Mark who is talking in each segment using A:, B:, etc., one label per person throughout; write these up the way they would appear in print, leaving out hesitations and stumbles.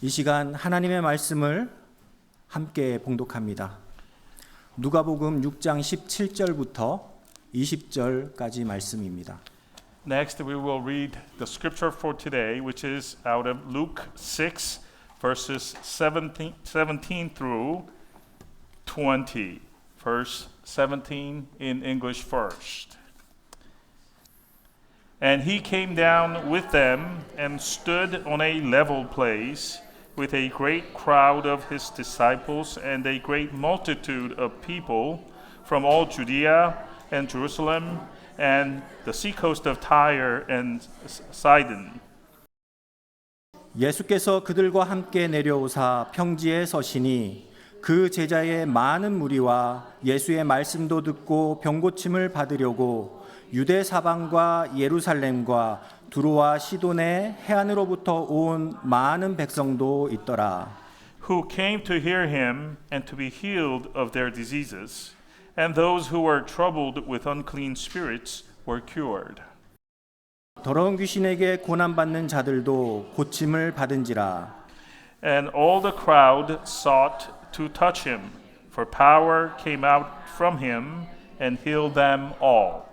A: 이 시간 하나님의 말씀을 함께 봉독합니다. 누가복음 6장 17절부터 20절까지 말씀입니다.
B: Next, we will read the scripture for today, which is out of Luke 6, verses 17 through 20. Verse 17 in English first. And he came down with them and stood on a level place with a great crowd of his disciples and a great multitude of people from all Judea and Jerusalem and the seacoast of Tyre and Sidon.
A: 예수께서 그들과 함께 내려오사 평지에 서시니 그 제자의 많은 무리와 예수의 말씀도 듣고 병고침을 받으려고 유대 사방과 예루살렘과 두로와 시돈의 해안으로부터 온 많은 백성도 있더라.
B: Who came to hear him and to be healed of their diseases, and those who were troubled with unclean spirits were cured.
A: 더러운 귀신에게 고난받는 자들도 고침을 받은지라.
B: And all the crowd sought to touch him, for power came out from him and healed them all.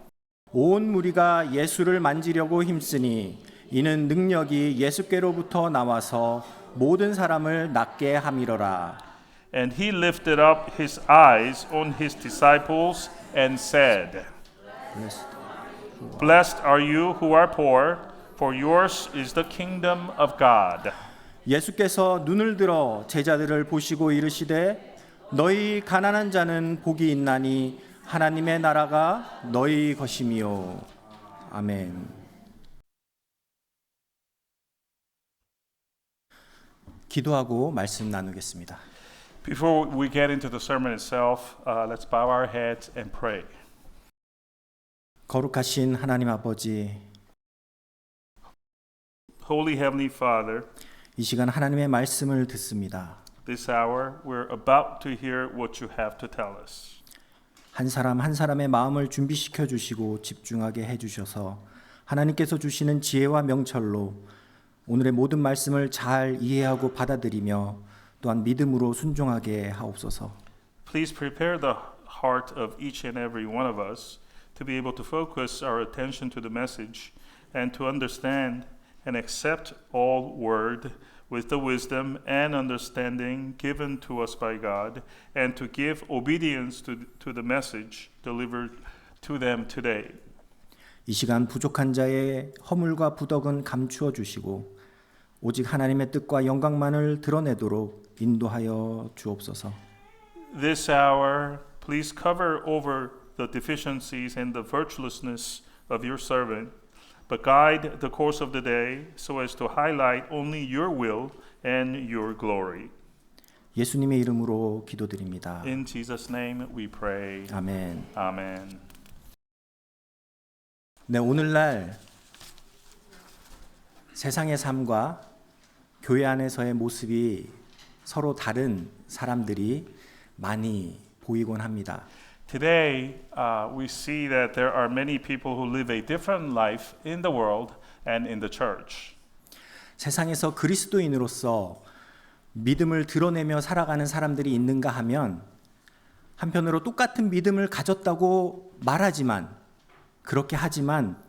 A: 온 무리가 예수를 만지려고 힘쓰니 이는 능력이 예수께로부터 나와서 모든 사람을 낫게 함이러라.
B: And he lifted up his eyes on his disciples and said, Blessed are you who are poor, for yours is the kingdom of God.
A: 예수께서 눈을 들어 제자들을 보시고 이르시되 너희 가난한 자는 복이 있나니 하나님의 나라가 너희 것이미요. 아멘. 기도하고 말씀 나누겠습니다.
B: Before we get into the sermon itself, let's bow our heads and pray.
A: 거룩하신 하나님 아버지,
B: Holy Heavenly Father,
A: 이 시간 하나님의 말씀을 듣습니다.
B: this hour we're about to hear what you have to tell us.
A: 한 사람 한 사람의 마음을 준비시켜 주시고 집중하게 해 주셔서 하나님께서 주시는 지혜와 명철로 오늘의 모든 말씀을 잘 이해하고 받아들이며 또한 믿음으로 순종하게 하옵소서.
B: Please prepare the heart of each and every one of us to be able to focus our attention to the message and to understand and accept all word with the wisdom and understanding given to us by God, and to give obedience to the message delivered to them today.
A: 이 시간 부족한 자의 허물과 부덕은 감추어 주시고 오직 하나님의 뜻과 영광만을 드러내도록 인도하여 주옵소서.
B: This hour, please cover over the deficiencies and the virtuousness of your servant, but guide the course of the day so as to highlight only your will and your glory.
A: 예수님의 이름으로 기도드립니다.
B: In Jesus' name we pray.
A: 아멘.
B: Amen.
A: 네, 오늘날 세상의 삶과 교회 안에서의 모습이 서로 다른 사람들이 많이 보이곤 합니다.
B: Today, we see that there are many people who live a different life in the world and in the church.
A: 세상에서 그리스도인으로서 믿음을 드러내며 살아가는 사람들이 있는가 하면 한편으로 똑같은 믿음을 가졌다고 말하지만 그렇게 하지만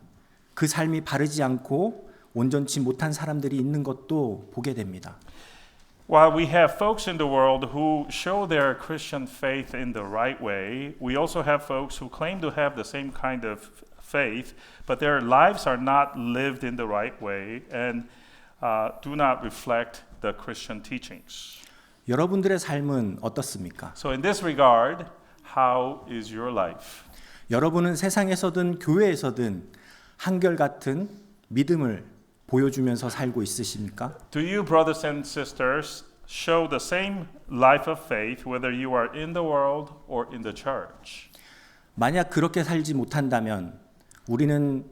A: 그 삶이 바르지 않고 온전치 못한 사람들이 있는 것도 보게 됩니다.
B: While we have folks in the world who show their Christian faith in the right way, we also have folks who claim to have the same kind of faith, but their lives are not lived in the right way and do not reflect the Christian teachings.
A: 여러분들의 삶은 어떻습니까?
B: So in this regard, how is your life?
A: 여러분은 세상에서든 교회에서든 한결같은 믿음을 보여주면서 살고 있으십니까?
B: Do you, brothers and sisters, show the same life of faith whether you are in the world or in the church?
A: 만약 그렇게 살지 못한다면 우리는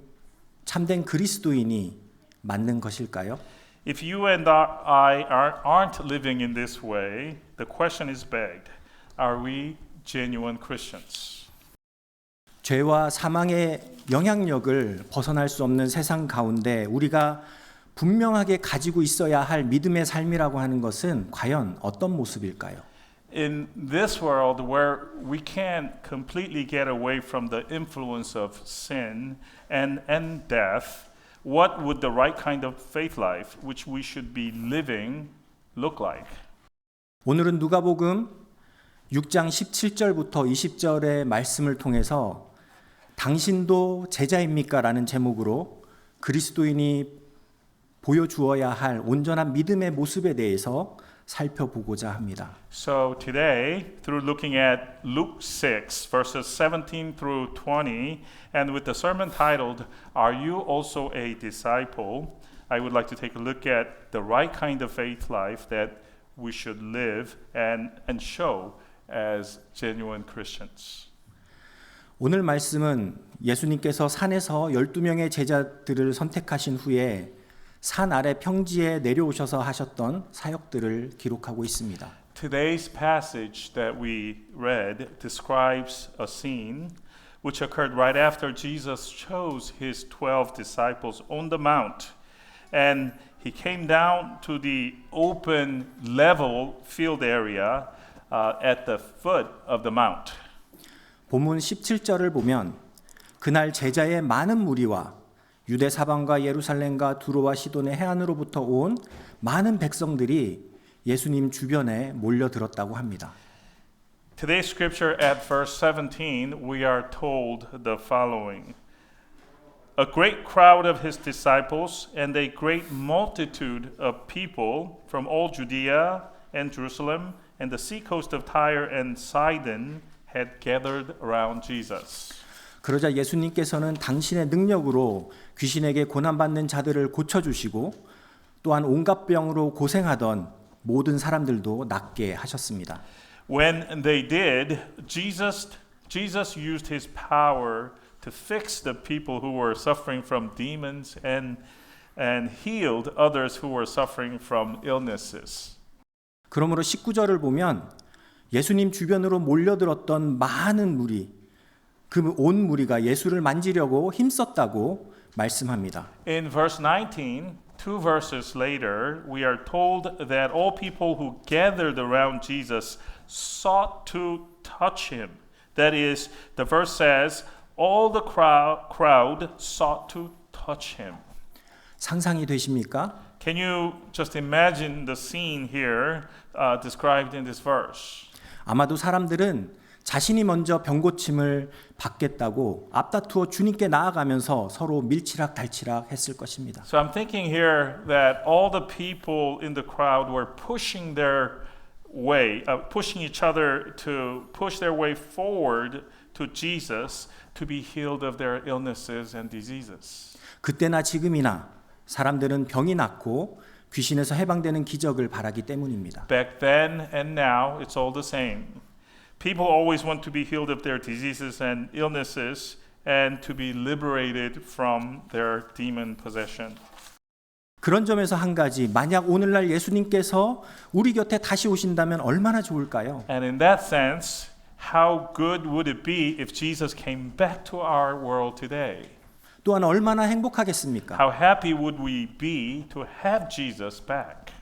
A: 참된 그리스도인이 맞는 것일까요?
B: If you and I aren't living in this way, the question is begged, are we genuine Christians?
A: 죄와 사망의 영향력을 벗어날 수 없는 세상 가운데 우리가 분명하게 가지고 있어야 할 믿음의 삶이라고 하는 것은 과연 어떤 모습일까요?
B: In this world where we can't completely get away from the influence of sin and death, what would the right kind of faith life which we should be living look like?
A: 오늘은 누가복음 6장 17절부터 20절의 말씀을 통해서 당신도 제자입니까? 라는 제목으로 그리스도인이 보여주어야 할 온전한 믿음의 모습에 대해서 살펴보고자 합니다.
B: So today, through looking at Luke 6, verses 17 through 20, and with the sermon titled, Are You Also a Disciple? I would like to take a look at the right kind of faith life that we should live and show as genuine Christians.
A: 오늘 말씀은 예수님께서 산에서 12명의 제자들을 선택하신 후에 산 아래 평지에 내려오셔서 하셨던 사역들을 기록하고 있습니다.
B: Today's passage that we read describes a scene which occurred right after Jesus chose his 12 disciples on the mount, and he came down to the open level field area at the foot of the mount.
A: 본문 17절을 보면 그날 제자의 많은 무리와 유대 사방과 예루살렘과 두로와 시돈의 해안으로부터 온 많은 백성들이 예수님 주변에 몰려들었다고 합니다.
B: Today's scripture at verse 17, we are told the following. A great crowd of his disciples and a great multitude of people from all Judea and Jerusalem and the seacoast of Tyre and Sidon had gathered around Jesus.
A: 그러자 예수님께서는 당신의 능력으로 귀신에게 고난받는 자들을 고쳐주시고 또한 온갖 병으로 고생하던 모든 사람들도 낫게 하셨습니다.
B: When they did, Jesus used his power to fix the people who were suffering from demons and healed others who were suffering from illnesses.
A: 그러므로 19절을 보면 예수님 주변으로 몰려들었던 많은 무리, 그 온 무리가 예수를 만지려고 힘썼다고 말씀합니다.
B: In verse 19, two verses later, we are told that all people who gathered around Jesus sought to touch him. That is, the verse says, all the crowd sought to touch him.
A: 상상이 되십니까?
B: Can you just imagine the scene here described in this verse?
A: 아마도 사람들은 자신이 먼저 병고침을 받겠다고 앞다투어 주님께 나아가면서 서로 밀치락달치락 했을 것입니다.
B: So I'm thinking here that all the people in the crowd were pushing their way, pushing each other to push their way forward to Jesus to be healed of their illnesses and diseases.
A: 그때나 지금이나 사람들은 병이 낫고 귀신에서 해방되는 기적을 바라기 때문입니다.
B: Back then and now, it's all the same. People always want to be healed of their diseases and illnesses and to be liberated from their demon possession.
A: 그런 점에서 한 가지, 만약 오늘날 예수님께서 우리 곁에 다시 오신다면 얼마나 좋을까요?
B: And in that sense, how good would it be if Jesus came back to our world today?
A: 또한 얼마나 행복하겠습니까?
B: How happy would we be to have Jesus back?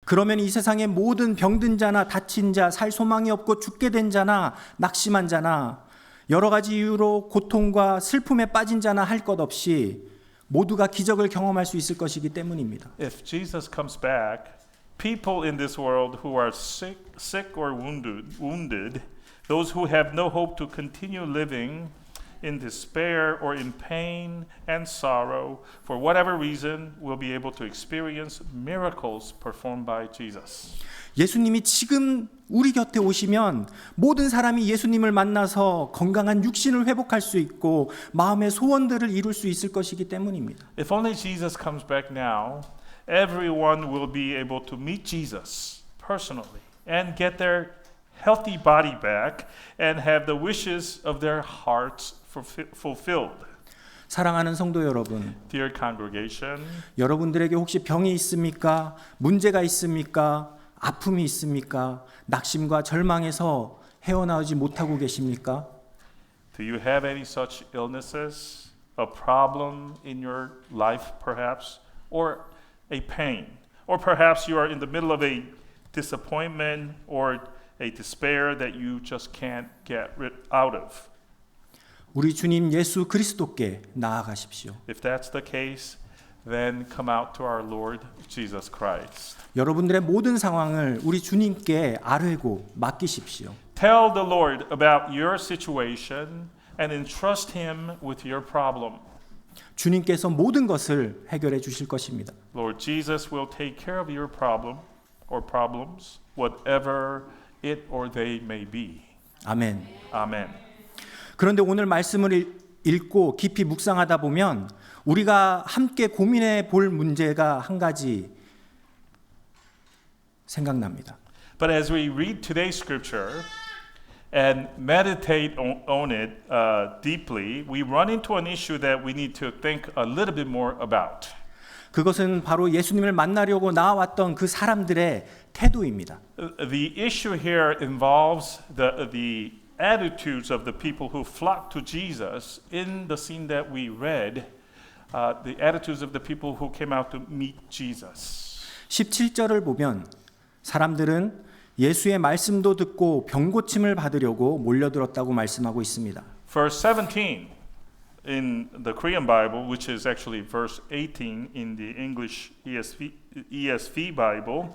A: 그러면 이 세상의 모든 병든 자나 다친 자, 살 소망이 없고 죽게 된 자나 낙심한 자나 여러 가지 이유로 고통과 슬픔에 빠진 자나 할 것 없이 모두가 기적을 경험할 수 있을 것이기 때문입니다.
B: If Jesus comes back, people in this world who are sick or wounded, those who have no hope to continue living in despair or in pain and sorrow, for whatever reason, will be able to experience miracles performed by Jesus.
A: 예수님이 지금 우리 곁에 오시면 모든 사람이 예수님을 만나서 건강한 육신을 회복할 수 있고 마음의 소원들을 이룰 수 있을 것이기 때문입니다.
B: If only Jesus comes back now, everyone will be able to meet Jesus personally and get their healthy body back and have the wishes of their hearts fulfilled.
A: 사랑하는 성도 여러분,
B: Dear congregation,
A: 여러분들에게 혹시 병이 있습니까? 문제가 있습니까? 아픔이 있습니까? 낙심과 절망에서 헤어나오지 못하고 계십니까?
B: do you have any such illnesses, a problem in your life perhaps, or a pain, or perhaps you are in the middle of a disappointment or a despair that you just can't get out of.
A: 우리 주님 예수 그리스도께 나아가십시오.
B: If that's the case, then come out to our Lord Jesus Christ.
A: 여러분들의 모든 상황을 우리 주님께 아뢰고 맡기십시오.
B: Tell the Lord about your situation and entrust Him with your problem.
A: 주님께서 모든 것을 해결해 주실 것입니다.
B: Lord Jesus will take care of your problem or problems, whatever it or they may be.
A: 아멘.
B: Amen.
A: 그런데 오늘 말씀을 읽고 깊이 묵상하다 보면 우리가 함께 고민해 볼 문제가 한 가지 생각납니다.
B: But as we read today's scripture and meditate on it deeply, we run into an issue that we need to think a little bit more about.
A: 그것은 바로 예수님을 만나려고 나왔던 그 사람들의 태도입니다.
B: The issue here involves the attitudes of the people who flocked to Jesus in the scene that we read, the attitudes of the people who came out to meet Jesus.
A: 17절을 보면 사람들은 예수의 말씀도 듣고 병고침을 받으려고 몰려들었다고 말씀하고 있습니다.
B: Verse 17 in the Korean Bible, which is actually verse 18 in the English ESV Bible,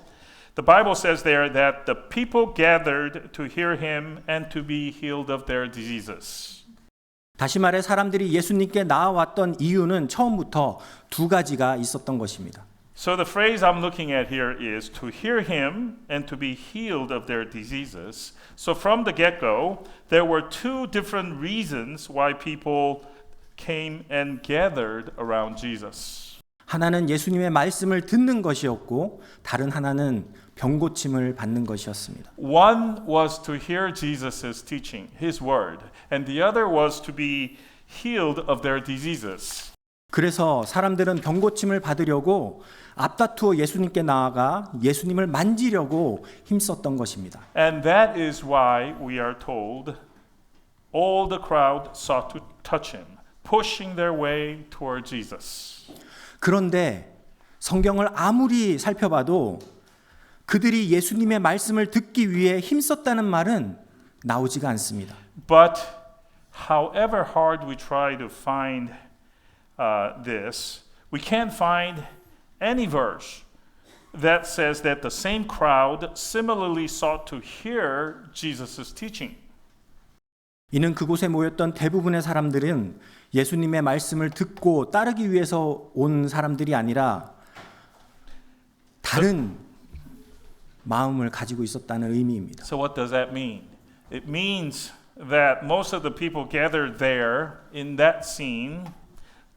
B: the Bible says there that the people gathered to hear him and to be healed of their diseases.
A: 다시 말해 사람들이 예수님께 나아왔던 이유는 처음부터 두 가지가 있었던 것입니다.
B: So the phrase I'm looking at here is to hear him and to be healed of their diseases. So from the get-go, there were two different reasons why people came and gathered around Jesus.
A: 하나는 예수님의 말씀을 듣는 것이었고 다른 하나는 병고침을 받는 것이었습니다.
B: One was to hear Jesus' teaching, his word, and the other was to be healed of their diseases.
A: 그래서 사람들은 병고침을 받으려고 앞다투어 예수님께 나아가 예수님을 만지려고 힘썼던 것입니다.
B: And that is why we are told all the crowd sought to touch him, pushing their way toward Jesus.
A: 그런데 성경을 아무리 살펴봐도 그들이 예수님의 말씀을 듣기 위해 힘썼다는 말은 나오지가 않습니다.
B: But however hard we try to find this, we can't find any verse that says that the same crowd similarly sought to hear Jesus' teaching.
A: 이는 그곳에 모였던 대부분의 사람들은 예수님의 말씀을 듣고 따르기 위해서 온 사람들이 아니라 다른 마음을 가지고 있었다는 의미입니다.
B: So what does that mean? It means that most of the people gathered there in that scene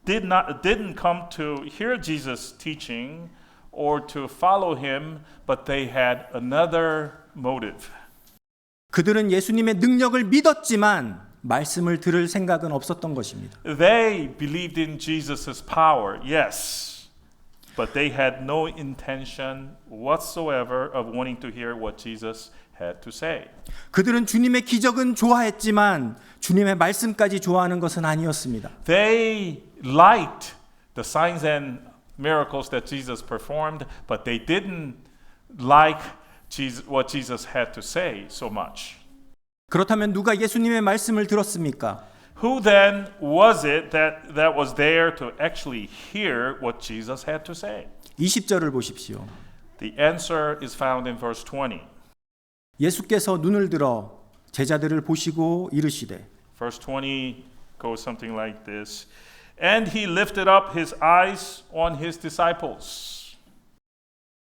B: didn't come to hear Jesus' teaching or to follow him, but they had another motive.
A: 그들은 예수님의 능력을 믿었지만 말씀을 들을 생각은 없었던 것입니다.
B: They believed in Jesus' power, yes, but they had no intention whatsoever of wanting to hear what Jesus had to say.
A: 그들은 주님의 기적은 좋아했지만 주님의 말씀까지 좋아하는 것은 아니었습니다.
B: They liked the signs and miracles that Jesus performed, but they didn't like what Jesus had to say so much.
A: 그렇다면 누가 예수님의 말씀을 들었습니까?
B: Who then was it that was there to actually hear what Jesus had to say?
A: 20절을 보십시오.
B: The answer is found in verse 20.
A: 예수께서 눈을 들어 제자들을 보시고 이르시되
B: Verse 20 goes something like this. And he lifted up his eyes on his disciples.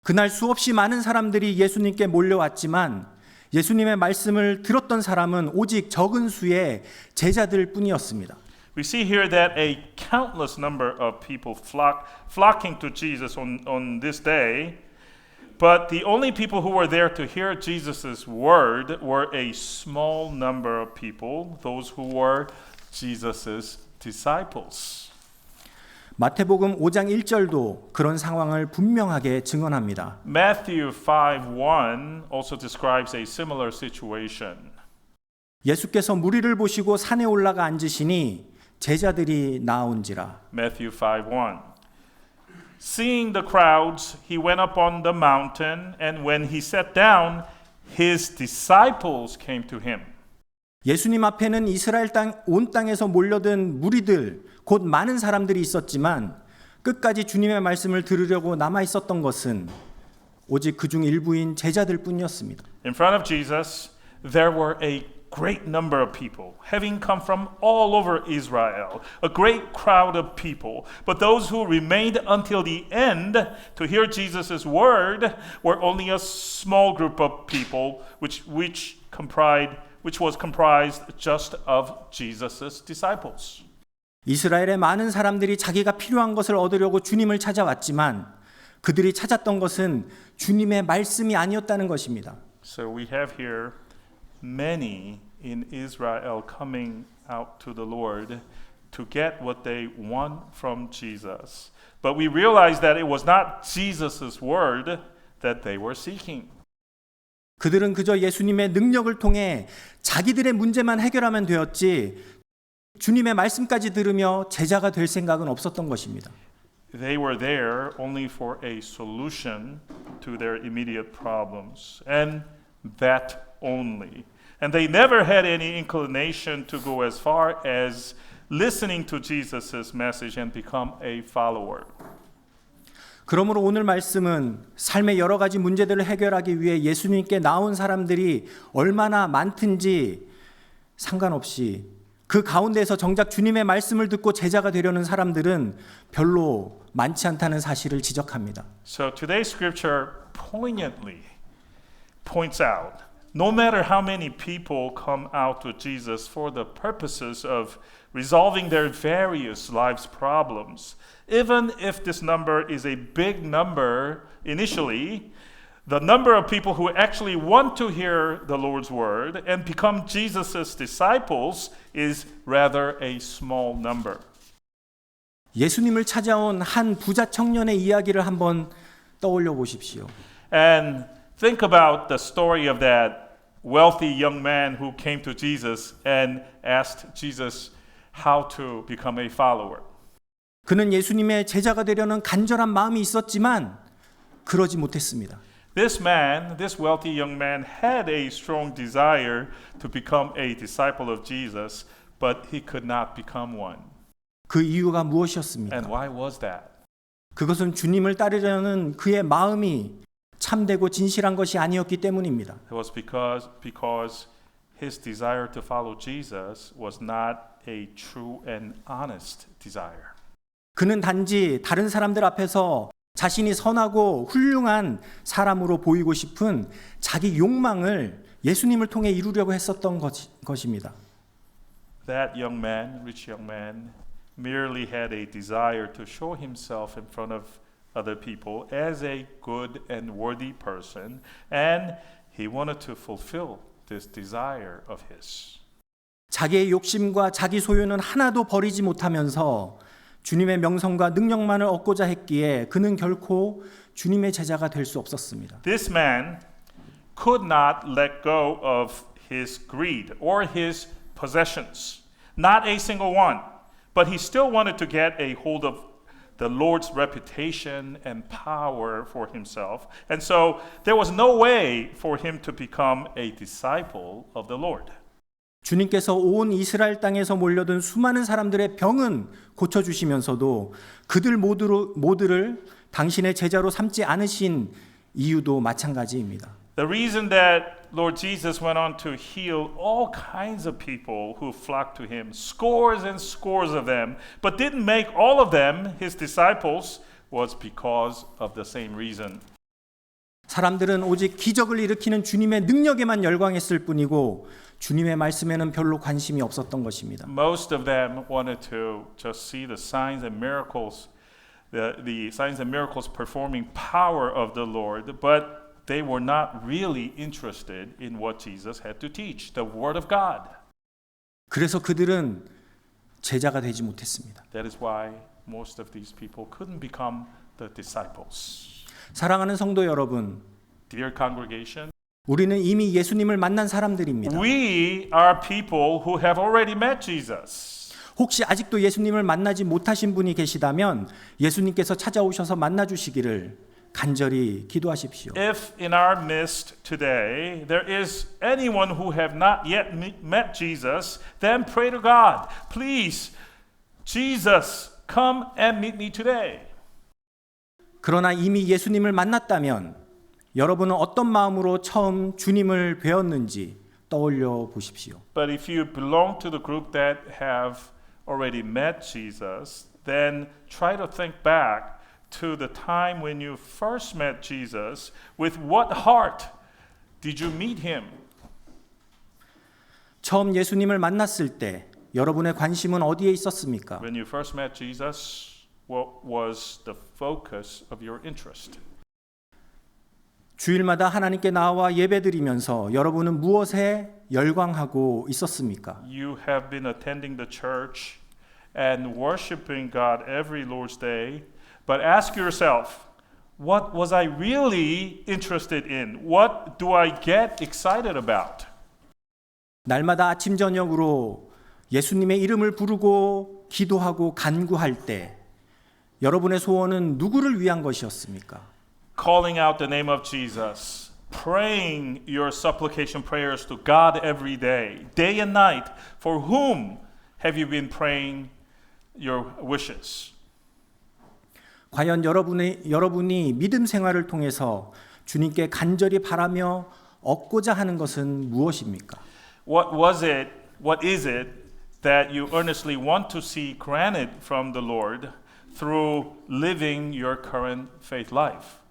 A: 그날 수없이 많은 사람들이 예수님께 몰려왔지만 예수님의 말씀을 들었던 사람은 오직 적은 수의 제자들 뿐이었습니다.
B: We see here that a countless number of people flocking to Jesus on this day, but the only people who were there to hear Jesus' word were a small number of people, those who were Jesus' disciples.
A: 마태복음 5장 1절도 그런 상황을 분명하게 증언합니다.
B: Matthew 5:1 also describes a similar situation.
A: 예수께서 무리를 보시고 산에 올라가 앉으시니 제자들이 나온지라.
B: Matthew 5:1 Seeing the crowds, he went up on the mountain, and when he sat down, his disciples came to him.
A: 예수님 앞에는 이스라엘 온 땅에서 몰려든 무리들, 곧 많은 사람들이 있었지만 끝까지 주님의 말씀을 들으려고 남아 있었던 것은 오직 그중 일부인 제자들 뿐이었습니다.
B: In front of Jesus, there were a great number of people, having come from all over Israel, a great crowd of people. But those who remained until the end to hear Jesus' word were only a small group of people, which was comprised just of Jesus' disciples.
A: 이스라엘의 많은 사람들이 자기가 필요한 것을 얻으려고 주님을 찾아왔지만 그들이 찾았던 것은 주님의 말씀이 아니었다는 것입니다.
B: So we have here many in Israel coming out to the Lord to get what they want from Jesus. But we realize that it was not Jesus' word that they were seeking.
A: 그들은 그저 예수님의 능력을 통해 자기들의 문제만 해결하면 되었지 주님의 말씀까지 들으며 제자가 될 생각은 없었던 것입니다.
B: They were there only for a solution to their immediate problems, and that only. And they never had any inclination to go as far as listening to Jesus' message and become a follower.
A: 그러므로 오늘 말씀은 삶의 여러 가지 문제들을 해결하기 위해 예수님께 나온 사람들이 얼마나 많든지 상관없이 그 가운데서 정작 주님의 말씀을 듣고 제자가 되려는 사람들은 별로 많지 않다는 사실을 지적합니다.
B: So today's scripture poignantly points out, no matter how many people come out to Jesus for the purposes of resolving their various life's problems, even if this number is a big number initially, the number of people who actually want to hear the Lord's word and become Jesus' disciples is rather a small number.
A: 예수님을 찾아온 한 부자 청년의 이야기를 한번 떠올려 보십시오.
B: And think about the story of that wealthy young man who came to Jesus and asked Jesus how to become a follower.
A: 그는 예수님의 제자가 되려는 간절한 마음이 있었지만 그러지 못했습니다.
B: This wealthy young man had a strong desire to become a disciple of Jesus, but he could not become one.
A: 그 이유가 무엇이었습니까?
B: And why was that?
A: 그것은 주님을 따르려는 그의 마음이 참되고 진실한 것이 아니었기 때문입니다.
B: It was because his desire to follow Jesus was not a true and honest desire.
A: 그는 단지 다른 사람들 앞에서 자신이 선하고 훌륭한 사람으로 보이고 싶은 자기 욕망을 예수님을 통해 이루려고 했었던 것입니다.
B: That rich young man, merely had a desire to show himself in front of other people as a good and worthy person, and he wanted to fulfill this desire of his.
A: 자기의 욕심과 자기 소유는 하나도 버리지 못하면서 주님의 명성과 능력만을 얻고자 했기에 그는 결코 주님의 제자가 될 수 없었습니다.
B: This man could not let go of his greed or his possessions, not a single one, but he still wanted to get a hold of the Lord's reputation and power for himself. And so there was no way for him to become a disciple of the Lord.
A: 주님께서 온 이스라엘 땅에서 몰려든 수많은 사람들의 병은 고쳐주시면서도 그들 모두를 당신의 제자로 삼지 않으신 이유도 마찬가지입니다.
B: The reason that Lord Jesus went on to heal all kinds of people who flocked to him, scores and scores of them, but didn't make all of them his disciples, was because of the same reason.
A: 사람들은 오직 기적을 일으키는 주님의 능력에만 열광했을 뿐이고 주님의 말씀에는 별로 관심이 없었던 것입니다.
B: Most of them wanted to just see the signs and miracles, the signs and miracles performing power of the Lord, but they were not really interested in what Jesus had to teach, the Word of God.
A: 그래서 그들은 제자가 되지 못했습니다.
B: That is why most of these people couldn't become the disciples.
A: 사랑하는 성도 여러분,
B: Dear congregation,
A: 우리는 이미 예수님을 만난 사람들입니다.
B: we are people who have already met Jesus.
A: 혹시 아직도 예수님을 만나지 못하신 분이 계시다면 예수님께서 찾아오셔서 만나 주시기를 간절히 기도하십시오.
B: If in our midst today there is anyone who have not yet met Jesus, then pray to God, please, Jesus, come and meet me today.
A: 그러나 이미 예수님을 만났다면 여러분은 어떤 마음으로 처음 주님을 배웠는지 떠올려 보십시오.
B: But if you belong to the group that have already met Jesus, then try to think back to the time when you first met Jesus. With what heart did you meet him?
A: 처음 예수님을 만났을 때 여러분의 관심은 어디에 있었습니까?
B: When you first met Jesus, what was the focus of your interest?
A: 주일마다 하나님께 나와 예배드리면서 여러분은 무엇에 열광하고 있었습니까?
B: You have been attending the church and worshiping God every Lord's Day, but ask yourself, what was I really interested in? What do I get excited about?
A: 날마다 아침 저녁으로 예수님의 이름을 부르고 기도하고 간구할 때 여러분의 소원은 누구를 위한 것이었습니까?
B: Calling out the name of Jesus, praying your supplication prayers to God every day and night. For whom have you been praying your wishes?
A: 과연 여러분이 믿음 생활을 통해서 주님께 간절히 바라며 얻고자 하는 것은 무엇입니까?
B: What is it that you earnestly want to see granted from the Lord through living your current faith life?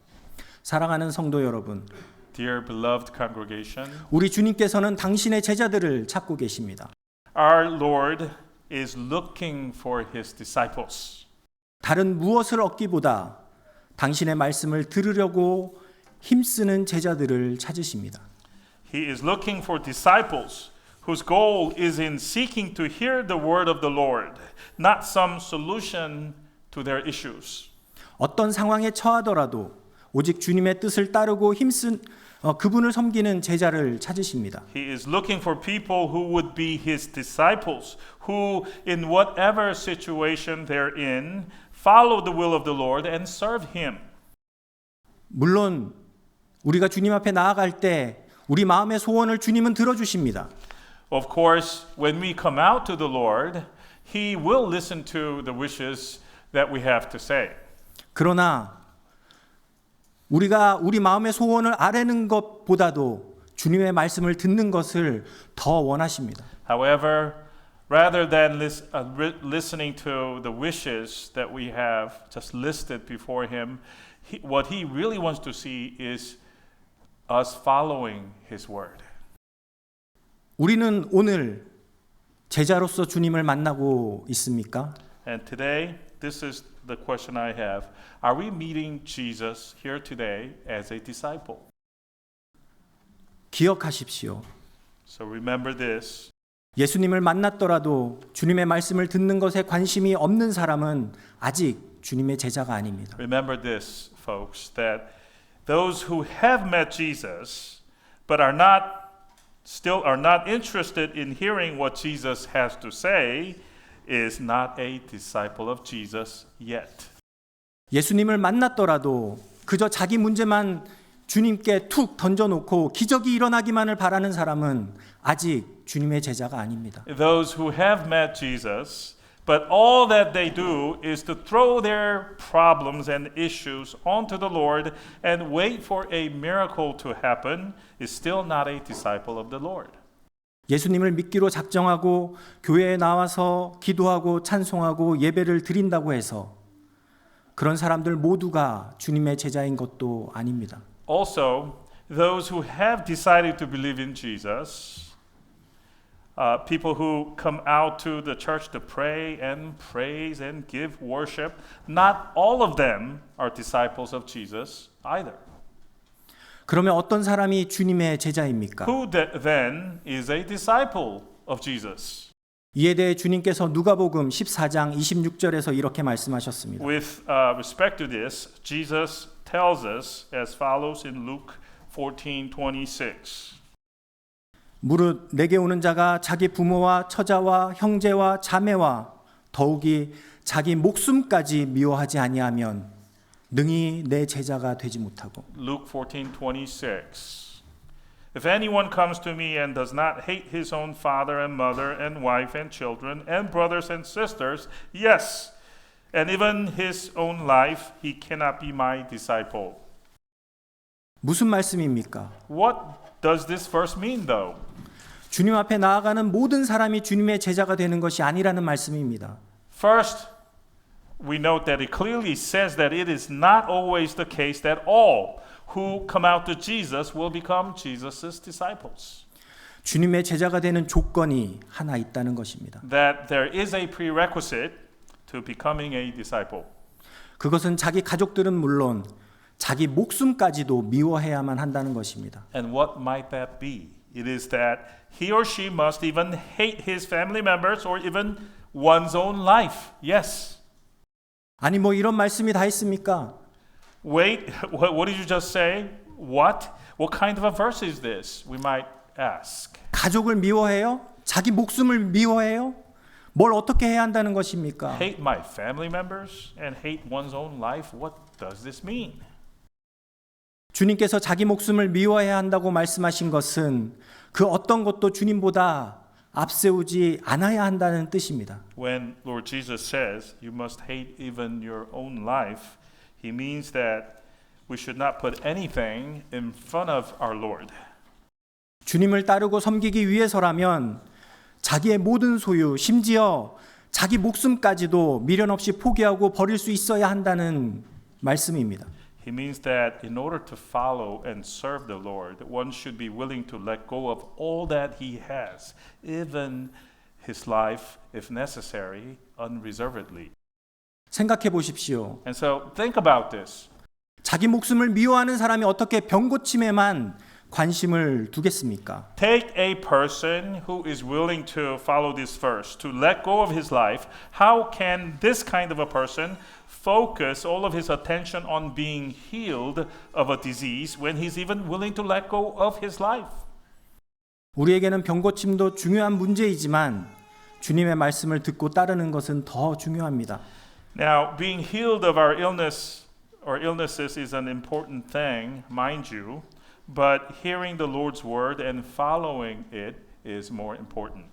A: 사랑하는 성도 여러분,
B: Dear beloved congregation,
A: 우리 주님께서는 당신의 제자들을 찾고 계십니다.
B: our Lord is looking for his disciples.
A: 다른 무엇을 얻기보다 당신의 말씀을 들으려고 힘쓰는 제자들을 찾으십니다.
B: He is looking for disciples whose goal is in seeking to hear the word of the Lord, not some solution to their issues.
A: 어떤 상황에 처하더라도 오직 주님의 뜻을 따르고 그분을 섬기는 제자를 찾으십니다.
B: He is looking for people who would be his disciples, who in whatever situation they're in, follow the will of the Lord and serve him.
A: 물론 우리가 주님 앞에 나아갈 때 우리 마음의 소원을 주님은 들어주십니다.
B: Of course, when we come out to the Lord, he will listen to the wishes that we have to say.
A: 그러나 우리가 우리 마음의 소원을 아뢰는 것보다도 주님의 말씀을 듣는 것을 더 원하십니다.
B: However, rather than listening to the wishes that we have just listed before him, what he really wants to see is us following his word.
A: 우리는 오늘 제자로서 주님을 만나고 있습니까?
B: And today, this is the question I have. Are we meeting Jesus here today as a disciple?
A: 기억하십시오.
B: So remember this.
A: 예수님을 만났더라도 주님의 말씀을 듣는 것에 관심이 없는 사람은 아직 주님의 제자가 아닙니다.
B: Remember this, folks, that those who have met Jesus but still are not interested in hearing what Jesus has to say is not a disciple of Jesus yet.
A: 예수님을 만났더라도 그저 자기 문제만 주님께 툭 던져놓고 기적이 일어나기만을 바라는 사람은 아직 주님의 제자가 아닙니다.
B: Those who have met Jesus, but all that they do is to throw their problems and issues onto the Lord and wait for a miracle to happen is still not a disciple of the Lord.
A: 예수님을 믿기로 작정하고 교회에 나와서 기도하고 찬송하고 예배를 드린다고 해서 그런 사람들 모두가 주님의 제자인 것도 아닙니다.
B: Also, those who have decided to believe in Jesus, people who come out to the church to pray and praise and give worship, not all of them are disciples of Jesus either.
A: 그러면 어떤 사람이 주님의 제자입니까?
B: Who then is a disciple of Jesus?
A: 이에 대해 주님께서 누가복음 14장 26절에서 이렇게 말씀하셨습니다.
B: With respect to this, Jesus tells us as follows in Luke 14:26.
A: 무릇 내게 오는 자가 자기 부모와 처자와 형제와 자매와 더욱이 자기 목숨까지 미워하지 아니하면 능히 내 제자가 되지 못하고.
B: Luke 14:26. If anyone comes to me and does not hate his own father and mother and wife and children and brothers and sisters, yes, and even his own life, he cannot be my disciple.
A: 무슨 말씀입니까?
B: What does this verse mean though?
A: 주님 앞에 나아가는 모든 사람이 주님의 제자가 되는 것이 아니라는 말씀입니다.
B: First, we note that it clearly says that it is not always the case that all who come out to Jesus will become Jesus' disciples.
A: 주님의 제자가 되는 조건이 하나 있다는 것입니다.
B: That there is a prerequisite to becoming a disciple.
A: 그것은 자기 가족들은 물론 자기 목숨까지도 미워해야만 한다는 것입니다.
B: And what might that be? It is that he or she must even hate his family members or even one's own life. Yes.
A: 아니 뭐 이런 말씀이 다 있습니까?
B: Wait, what did you just say? What? What kind of a verse is this? We might ask.
A: 가족을 미워해요? 자기 목숨을 미워해요? 뭘 어떻게 해야 한다는 것입니까?
B: Hate my family members and hate one's own life? What does this mean?
A: 주님께서 자기 목숨을 미워해야 한다고 말씀하신 것은 그 어떤 것도 주님보다 앞세우지 않아야 한다는 뜻입니다.
B: When Lord Jesus says you must hate even your own life, he means that we should not put anything in front of our Lord.
A: 주님을 따르고 섬기기 위해서라면 자기의 모든 소유, 심지어 자기 목숨까지도 미련 없이 포기하고 버릴 수 있어야 한다는 말씀입니다.
B: He means that in order to follow and serve the Lord, one should be willing to let go of all that he has, even his life, if necessary, unreservedly.
A: 생각해 보십시오.
B: And so think about this.
A: 자기 목숨을 미워하는 사람이 어떻게 병고침에만 관심을 두겠습니까?
B: Take a person who is willing to follow this verse, to let go of his life. How can this kind of a person focus all of his attention on being healed of a disease when he's even willing to let go of his life?
A: 우리에게는 병고침도 중요한 문제이지만 주님의 말씀을 듣고 따르는 것은 더 중요합니다.
B: Now, being healed of our illness or illnesses is an important thing, mind you, but hearing the Lord's word and following it is more important.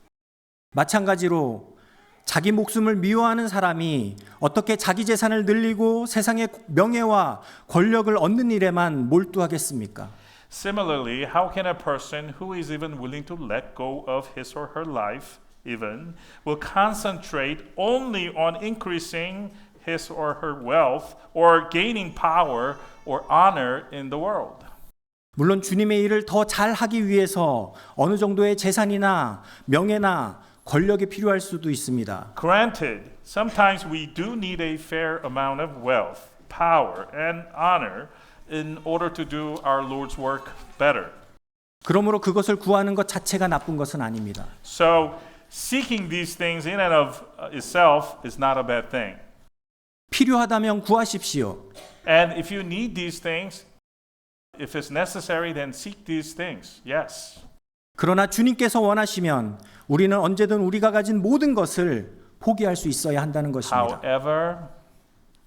A: 마찬가지로 자기 목숨을 미워하는 사람이 어떻게 자기 재산을 늘리고 세상의 명예와 권력을 얻는 일에만 몰두하겠습니까?
B: Similarly, how can a person who is even willing to let go of his or her life even will concentrate only on increasing his or her wealth or gaining power or honor in the world?
A: 물론 주님의 일을 더 잘하기 위해서 어느 정도의 재산이나 명예나 권력이 필요할 수도 있습니다.
B: Granted, sometimes we do need a fair amount of wealth, power, and honor in order to do our Lord's work better.
A: 그러므로 그것을 구하는 것 자체가 나쁜 것은 아닙니다.
B: So, seeking these things in and of itself is not a bad thing.
A: 필요하다면 구하십시오.
B: And if you need these things, if it's necessary, then seek these things. Yes.
A: 그러나 주님께서 원하시면 우리는 언제든 우리가 가진 모든 것을 포기할 수 있어야 한다는 것입니다.
B: However,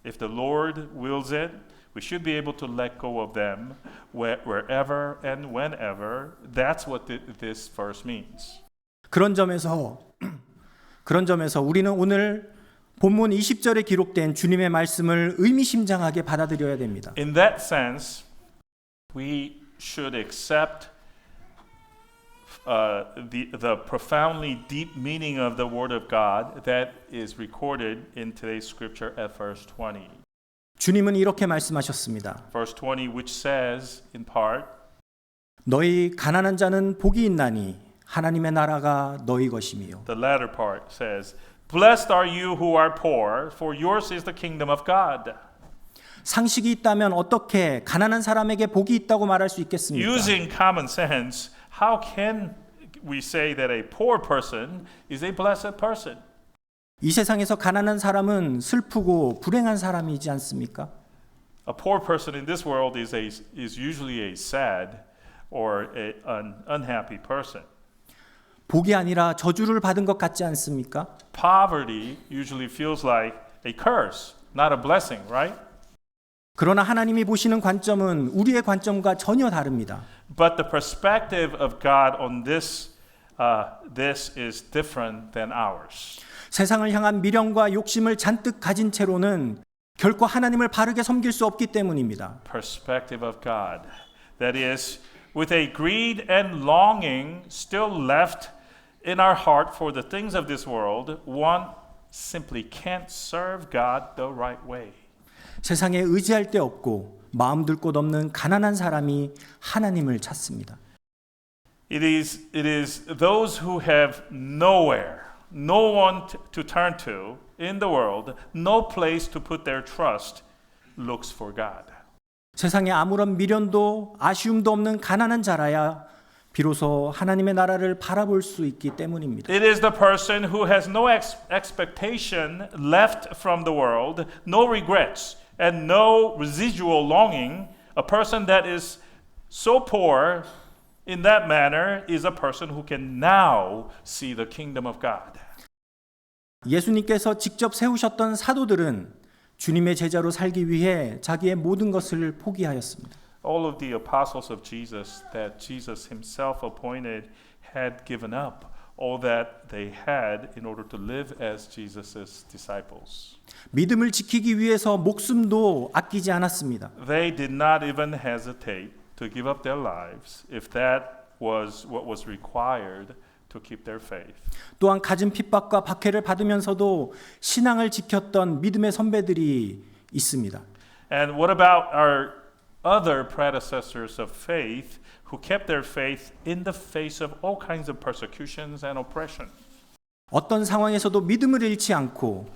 B: if the Lord wills it, we should be able to let go of them wherever and whenever. That's what this verse means.
A: 그런 점에서 우리는 오늘 본문 20절에 기록된 주님의 말씀을 의미심장하게 받아들여야 됩니다.
B: In that sense, we should accept the profoundly deep meaning of the Word of God that is recorded in today's scripture at verse 20.
A: 주님은 이렇게 말씀하셨습니다.
B: Verse 20, which says in part,
A: 너희 가난한 자는 복이 있나니 하나님의 나라가 너희 것이미요.
B: the latter part says, blessed are you who are poor, for yours is the kingdom of God.
A: 상식이 있다면 어떻게 가난한 사람에게 복이 있다고 말할 수 있겠습니까?
B: Using common sense, how can we say that a poor person is a blessed person?
A: 이 세상에서 가난한 사람은 슬프고 불행한 사람이지 않습니까?
B: A poor person in this world is usually a sad or an unhappy person.
A: 복이 아니라 저주를 받은 것 같지 않습니까?
B: Poverty usually feels like a curse, not a blessing, right?
A: 그러나 하나님이 보시는 관점은 우리의 관점과 전혀 다릅니다.
B: But the perspective of God on this is different than ours.
A: 세상을 향한 미련과 욕심을 잔뜩 가진 채로는 결코 하나님을 바르게 섬길 수 없기 때문입니다.
B: Perspective of God. That is, with a greed and longing still left in our heart for the things of this world, one simply can't serve God the right way.
A: 세상에 의지할 데 없고 마음 둘 곳 없는 가난한 사람이 하나님을 찾습니다.
B: It is those who have nowhere, no one to turn to in the world, no place to put their trust, looks for God.
A: 세상에 아무런 미련도 아쉬움도 없는 가난한 자라야 비로소 하나님의 나라를 바라볼 수 있기 때문입니다.
B: It is the person who has no expectation left from the world, no regrets, and no residual longing. A person that is so poor in that manner is a person who can now see the kingdom of God.
A: 예수님께서 직접 세우셨던 사도들은 주님의 제자로 살기 위해 자기의 모든 것을 포기하였습니다.
B: All of the apostles of Jesus that Jesus himself appointed had given up all that they had in order to live as Jesus' disciples.
A: 믿음을 지키기 위해서 목숨도 아끼지 않았습니다.
B: They did not even hesitate to give up their lives if that was what was required to keep their faith.
A: 또한 갖은 핍박과 박해를 받으면서도 신앙을 지켰던 믿음의 선배들이 있습니다.
B: And what about our other predecessors of faith who kept their faith in the face of all kinds of persecutions and oppression?
A: 어떤 상황에서도 믿음을 잃지 않고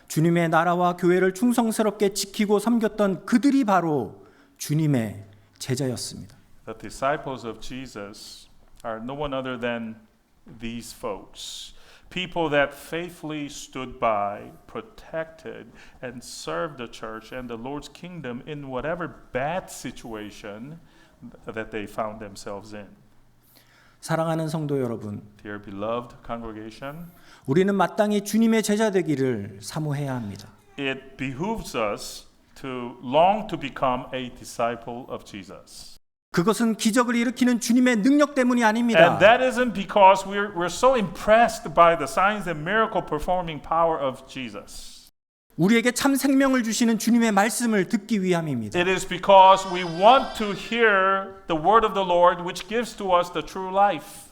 A: 주님의 나라와 교회를 충성스럽게 지키고 섬겼던 그들이 바로 주님의 제자였습니다.
B: The disciples of Jesus are no one other than these folks. People that faithfully stood by, protected, and served the church and the Lord's kingdom in whatever bad situation that they found themselves in.
A: 사랑하는 성도 여러분,
B: Dear beloved congregation,
A: 우리는 마땅히 주님의 제자 되기를 사모해야 합니다.
B: it behooves us to long to become a disciple of Jesus.
A: 그것은 기적을 일으키는 주님의 능력 때문이 아닙니다.
B: And that isn't because we're so impressed by the signs and miracle performing power of Jesus.
A: 우리에게 참 생명을 주시는 주님의 말씀을 듣기 위함입니다.
B: It is because we want to hear the word of the Lord which gives to us the true life.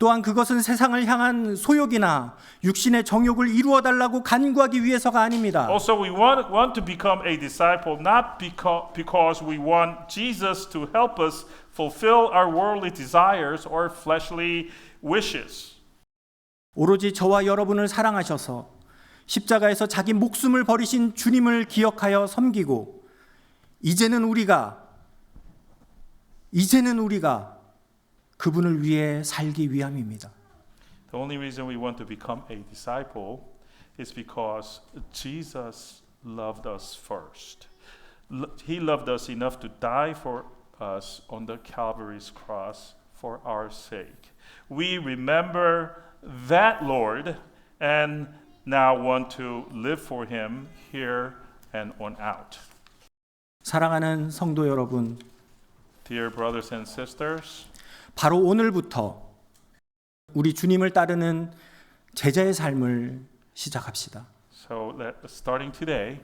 A: 또한 그것은 세상을 향한 소욕이나 육신의 정욕을 이루어 달라고 간구하기 위해서가 아닙니다.
B: Also, we want to become a disciple not because we want Jesus to help us fulfill our worldly desires or fleshly wishes.
A: 오로지 저와 여러분을 사랑하셔서 십자가에서 자기 목숨을 버리신 주님을 기억하여 섬기고 이제는 우리가 그분을 위해 살기 위함입니다.
B: The only reason we want to become a disciple is because Jesus loved us first. He loved us enough to die for us on the Calvary's cross for our sake. We remember that Lord and now want to live for him here and on out.
A: 사랑하는 성도 여러분,
B: Dear brothers and sisters,
A: 바로 오늘부터 우리 주님을 따르는 제자의 삶을 시작합시다.
B: so starting today,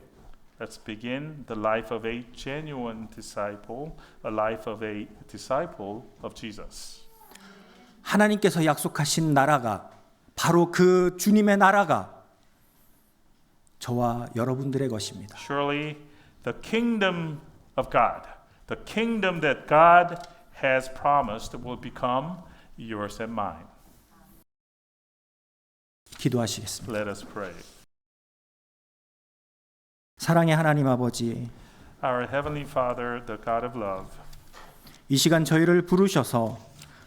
B: let's begin the life of a genuine disciple, a life of a disciple of Jesus.
A: 하나님께서 약속하신 나라가 바로 그 주님의 나라가 저와 여러분들의 것입니다.
B: Surely the kingdom of God, the kingdom that God has promised will become yours and mine.
A: 기도하시겠습니다.
B: Let us pray.
A: 사랑의 하나님 아버지,
B: Our heavenly Father, the God of love,
A: 이 시간 저희를 부르셔서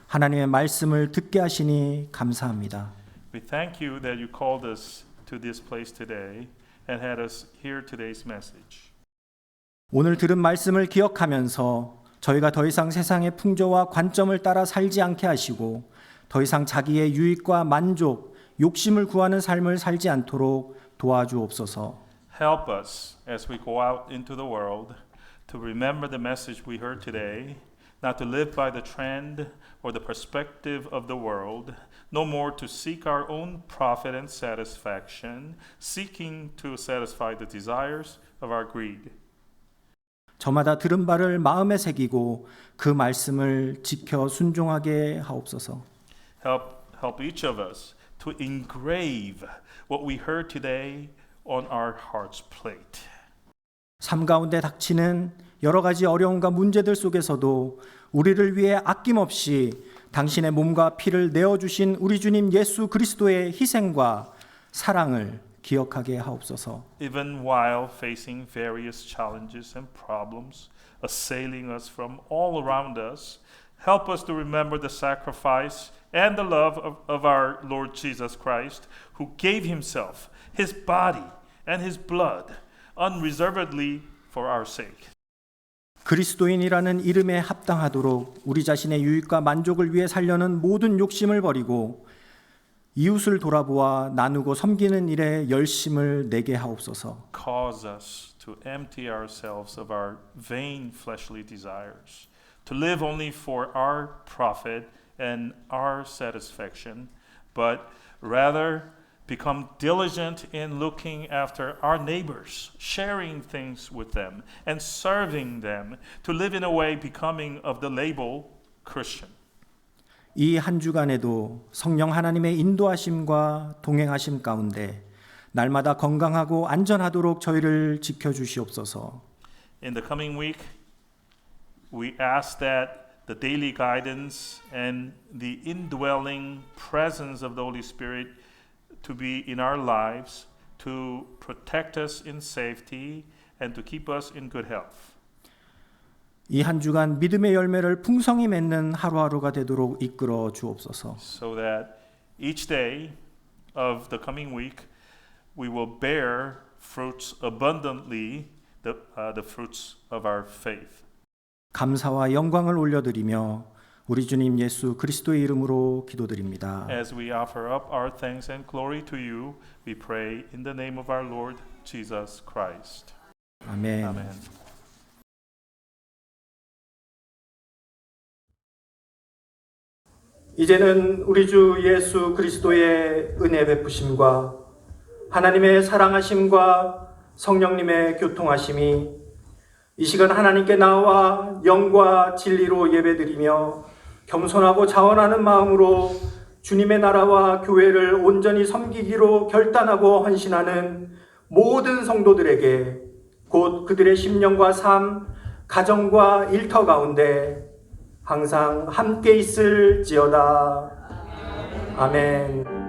A: 하나님의 말씀을 듣게 하시니 감사합니다.
B: we thank you that you called us to this place today and had us hear today's message.
A: 오늘 들은 말씀을 기억하면서 저희가 더 이상 세상의 풍조와 관점을 따라 살지 않게 하시고 더 이상 자기의 유익과 만족, 욕심을 구하는 삶을 살지 않도록 도와주옵소서.
B: Help us as we go out into the world to remember the message we heard today, not to live by the trend or the perspective of the world, no more to seek our own profit and satisfaction, seeking to satisfy the desires of our greed.
A: 저마다 들은 바를 마음에 새기고 그 말씀을 지켜 순종하게 하옵소서.
B: Help each of us to engrave what we heard today on our heart's plate.
A: 삶 가운데 닥치는 여러 가지 어려움과 문제들 속에서도 우리를 위해 아낌없이 당신의 몸과 피를 내어주신 우리 주님 예수 그리스도의 희생과 사랑을 기억하게 하옵소서.
B: Even while facing various challenges and problems assailing us from all around us, help us to remember the sacrifice and the love of our Lord Jesus Christ, who gave himself, his body, and his blood unreservedly for our sake.
A: 그리스도인이라는 이름에 합당하도록 우리 자신의 유익과 만족을 위해 살려는 모든 욕심을 버리고 이웃을 돌아보아 나누고 섬기는 일에 열심을 내게 하옵소서.
B: Cause us to empty ourselves of our vain fleshly desires, to live only for our profit and our satisfaction, but rather become diligent in looking after our neighbors, sharing things with them, and serving them, to live in a way becoming of the label Christian.
A: 이 한 주간에도 성령 하나님의 인도하심과 동행하심 가운데 날마다 건강하고 안전하도록 저희를 지켜주시옵소서.
B: In the coming week, we ask that the daily guidance and the indwelling presence of the Holy Spirit to be in our lives, to protect us in safety and to keep us in good health.
A: 이 한 주간 믿음의 열매를 풍성히 맺는 하루하루가 되도록 이끌어 주옵소서.
B: So that each day of the coming week we will bear fruits abundantly, the fruits of our faith.
A: 감사와 영광을 올려드리며 우리 주님 예수 그리스도의 이름으로 기도드립니다.
B: As we offer up our thanks and glory to you, we pray in the name of our Lord Jesus Christ.
A: 아멘.
B: Amen.
A: 이제는 우리 주 예수 그리스도의 은혜 베푸심과 하나님의 사랑하심과 성령님의 교통하심이 이 시간 하나님께 나와 영과 진리로 예배드리며 겸손하고 자원하는 마음으로 주님의 나라와 교회를 온전히 섬기기로 결단하고 헌신하는 모든 성도들에게 곧 그들의 심령과 삶, 가정과 일터 가운데 항상 함께 있을지어다. 아멘.